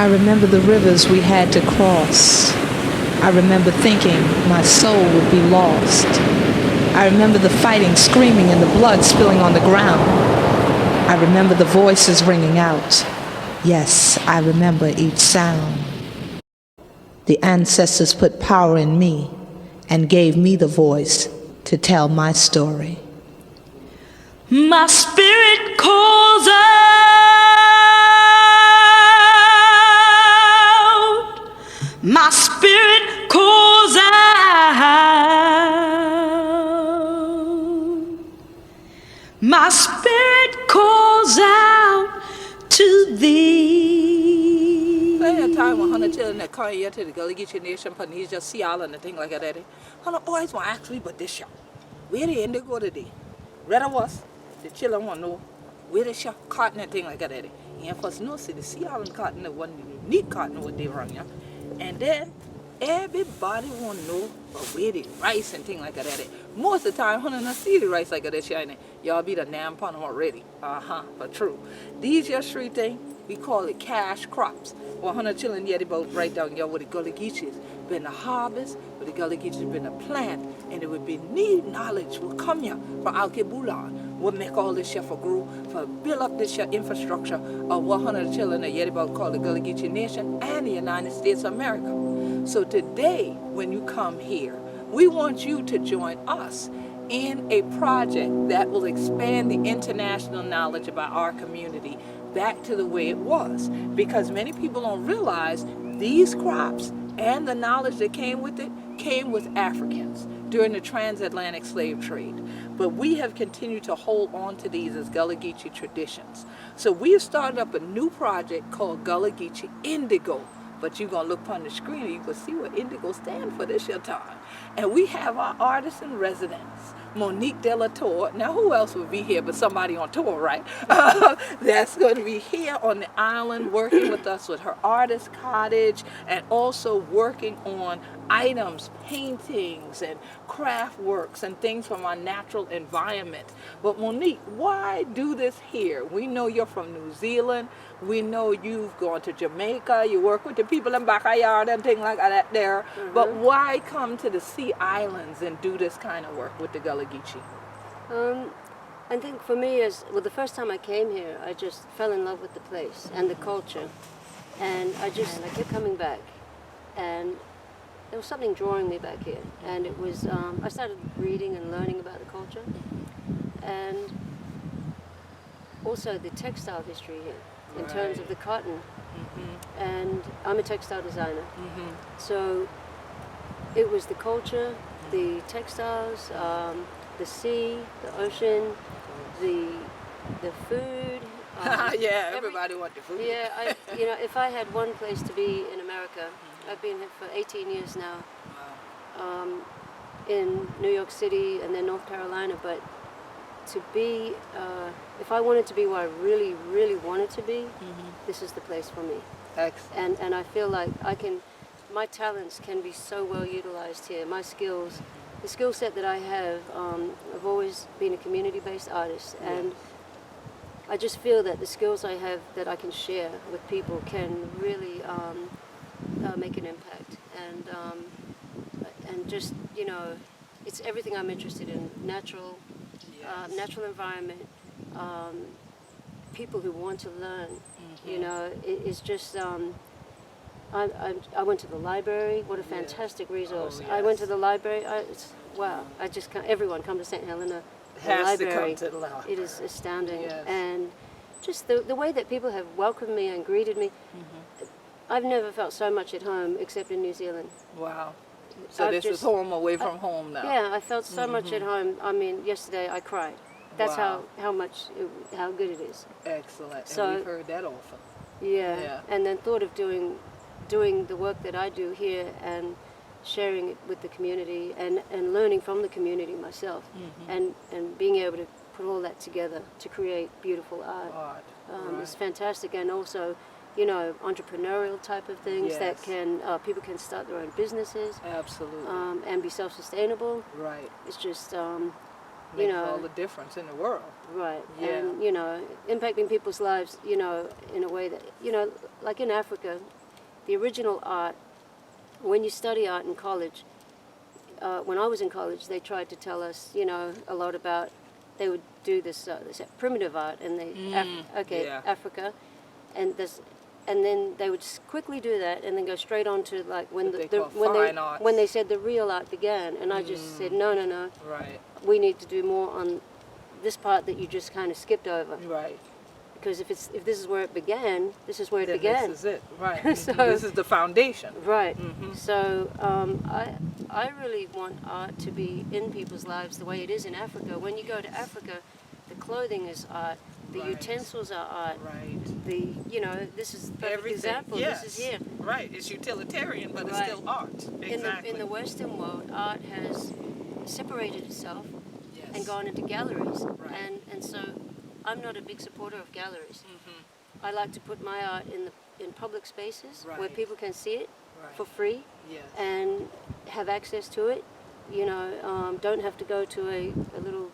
I remember the rivers we had to cross. I remember thinking my soul would be lost. I remember the fighting, screaming, and the blood spilling on the ground. I remember the voices ringing out. Yes, I remember each sound. The ancestors put power in me and gave me the voice to tell my story. My spirit calls out, my spirit calls out, my spirit calls out to thee. There a time when Hannah children that come here to the Gullah Geechee Nation, but he's just see all and the thing like that. Hannah always want to ask me about this shop. Where the indigo today? Rather was the children want to know where the shop cotton and thing like that. And first no see the sea island cotton, the one unique cotton what they run, yeah. And then everybody want to know where the rice and thing like that. Most of the time, Hannah not see the rice like that shining. Y'all be the damn pond already. For true. These just three things, we call it cash crops. Well, Hannah children yet about right down here where the Gullah Geechees been a harvest, where the Gullah Geechees been a plant, and it would be need knowledge will come here from Gullah. Will make all this shit for grow, for build up this shit infrastructure of what Hannah children that yet about called the Gullah Geechee Nation and the United States of America. So today, when you come here, we want you to join us in a project that will expand the international knowledge about our community back to the way it was. Because many people don't realize these crops and the knowledge that came with it came with Africans during the transatlantic slave trade. But we have continued to hold on to these as Gullah Geechee traditions. So we have started up a new project called Gullah Geechee INDIGO. But you're going to look on the screen and you can see what indigo stands for this year time. And we have our artist in residence, Monique De La Tour. Now, who else would be here but somebody on tour, right? That's going to be here on the island working with us with her artist cottage and also working on items, paintings, and craft works and things from our natural environment. But Monique, why do this here? We know you're from New Zealand. We know you've gone to Jamaica. You work with the people in backyard and things like that there. But why come to the Sea Islands and do this kind of work with the Gullah Geechee? I think for me, the first time I came here, I just fell in love with the place and the culture. And I kept coming back. And there was something drawing me back here. And it was, I started reading and learning about the culture. And also the textile history here. In terms of the cotton, and I'm a textile designer, so it was the culture, the textiles, the sea, the ocean, the food. Yeah, everybody wants the food. Yeah, if I had one place to be in America, I've been here for 18 years now, in New York City and then North Carolina, but to be, if I wanted to be where I really, really wanted to be, this is the place for me. Excellent. And I feel like my talents can be so well utilized here. My skills, the skill set that I have, I've always been a community-based artist, and I just feel that the skills I have that I can share with people can really make an impact. And just, it's everything I'm interested in, natural environment, people who want to learn, it's just, I went to the library, what a fantastic resource. I went to the library, wow, I just can't, everyone come to St. Helena, the library, to the library. It is astounding. And just the way that people have welcomed me and greeted me, I've never felt so much at home except in New Zealand. Wow. So this is home away from home now. Yeah, I felt so much at home. I mean, yesterday I cried. That's how good it is. Excellent. So, and we've heard that often. Yeah. And then thought of doing the work that I do here and sharing it with the community and learning from the community myself and being able to put all that together to create beautiful art. It's fantastic. And also, entrepreneurial type of things that can people can start their own businesses. Absolutely. And be self-sustainable. Right. It's just Makes you know, all the difference in the world. right, Yeah. and, you know, impacting people's lives, you know, in a way that, you know, like in Africa, the original art, when you study art in college, when I was in college, they tried to tell us, you know, a lot about, they would do this primitive art in the, yeah. Africa, and this, and then they would quickly do that and then go straight on to like when What they call fine arts. when they said the real art began, and I just said no, Right. we need to do more on this part that you just kind of skipped over, Right. because if this is where it began, this is where it Then began. This is it. Right. So- This is the foundation. Right. So I really want art to be in people's lives the way it is in Africa. When you go to Africa, the clothing is art, the Right. utensils are art. Right. The, you know, this is a perfect Everything. example. Yes. This is here. Right. It's utilitarian, but it's Right. still art. Exactly. In the Western world, art has separated itself Yes. and gone into galleries. Right. And so I'm not a big supporter of galleries. I like to put my art in public spaces where Right. people can see it Right. for free Yes. and have access to it. You know, don't have to go to a little,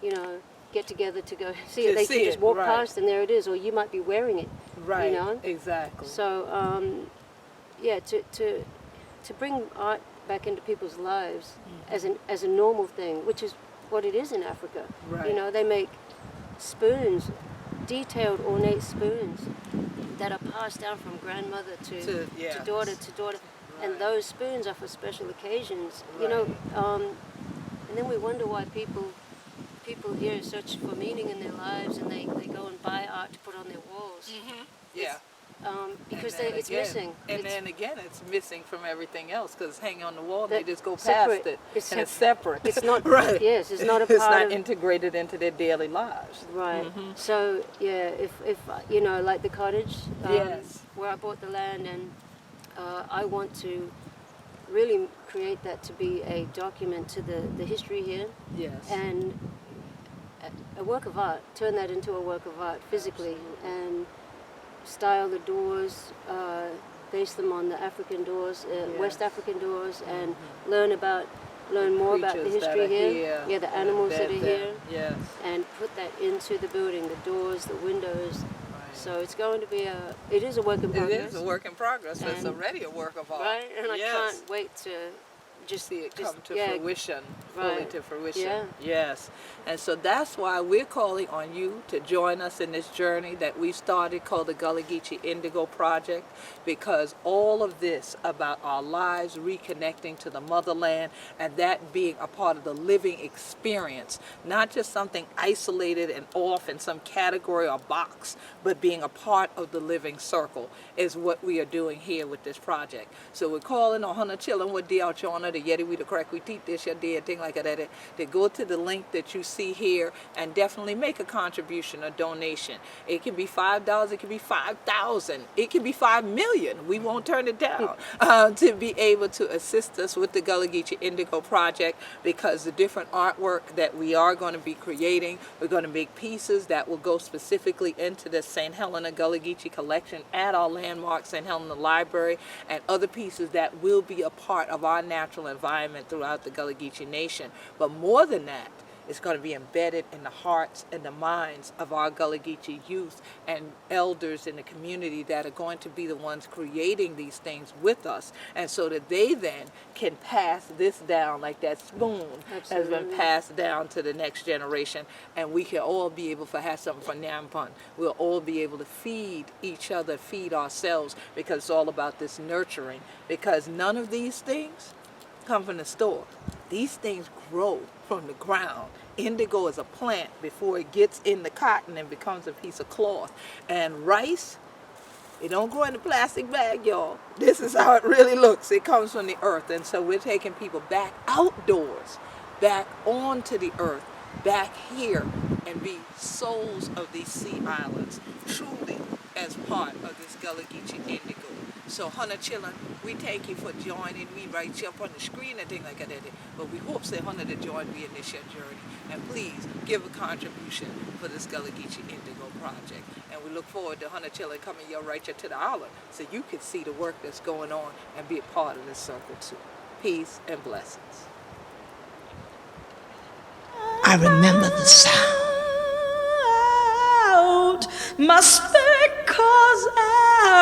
you know, get together to go see To it. They see can just it, walk right. past and there it is, or you might be wearing it. Right. You know? Exactly. So, yeah, to bring art back into people's lives as a normal thing, which is what it is in Africa. Right. You know, they make spoons, detailed, ornate spoons that are passed down from grandmother to yes. daughter to daughter. Right. And those spoons are for special occasions. You know, and then we wonder why people here search for meaning in their lives, and they go and buy art to put on their walls. Yeah. Because And then it's again- missing. And It's- then again, it's missing from everything else because it's hanging on the wall. That- They just go past separate. it, It's and it's separate. It's not right. Yes, it's not a It's part not of integrated into their daily lives. right. So yeah, if you know, like the cottage, Yes. where I bought the land, and I want to really create that to be a document to the history here, Yes. and a work of art. Turn that into a work of art physically, and style the doors, base them on the African doors, West African doors, and learn more about the Creatures that history are here. Yeah, the animals that are embed here, them. Yes. and put that into the building, the doors, the windows. So it's going to be it is a work in progress. It is a work in progress, but it's And- already a work of art. Right, and I yes. can't wait to just See it just- come to yeah, fruition, fully right. to fruition. Yeah. Yes. And so that's why we're calling on you to join us in this journey that we started called the Gullah Geechee Indigo Project, because all of this about our lives reconnecting to the motherland, and that being a part of the living experience, not just something isolated and off in some category or box, but being a part of the living circle is what we are doing here with this project. So we're calling on Hana Chillin with D. Chona, the Yeti, we the correct, we teach this, your dear thing like that. To go to the link that you see here and definitely make a contribution, a donation. It can be $5, it can be 5,000, it can be 5 million. We won't turn it down to be able to assist us with the Gullah Geechee Indigo Project, because the different artwork that we are going to be creating, we're going to make pieces that will go specifically into the St. Helena Gullah Geechee collection at our landmark St. Helena Library, and other pieces that will be a part of our natural environment throughout the Gullah Geechee Nation. But more than that, it's going to be embedded in the hearts and the minds of our Gullah Geechee youth and elders in the community that are going to be the ones creating these things with us, and so that they then can pass this down like that spoon has been Absolutely. passed down to the next generation, and we can all be able to have something for Nampan. We'll all be able to feed each other, feed ourselves, because it's all about this nurturing, because none of these things come from the store. These things grow from the ground. Indigo is a plant before it gets in the cotton and becomes a piece of cloth. And rice, it don't grow in a plastic bag, y'all. This is how it really looks. It comes from the earth. And so we're taking people back outdoors, back onto the earth, back here, and be souls of these sea islands, truly as part of this Gullah Geechee Indigo. So, Hana Chillin, we thank you for joining. We write you up on the screen and things like that. But we hope that Hana to join me in this your journey. And please give a contribution for this Gullah Geechee Indigo Project. And we look forward to Hana Chillin coming your right to the island so you can see the work that's going on and be a part of this circle too. Peace and blessings. I remember the sound. My spirit calls out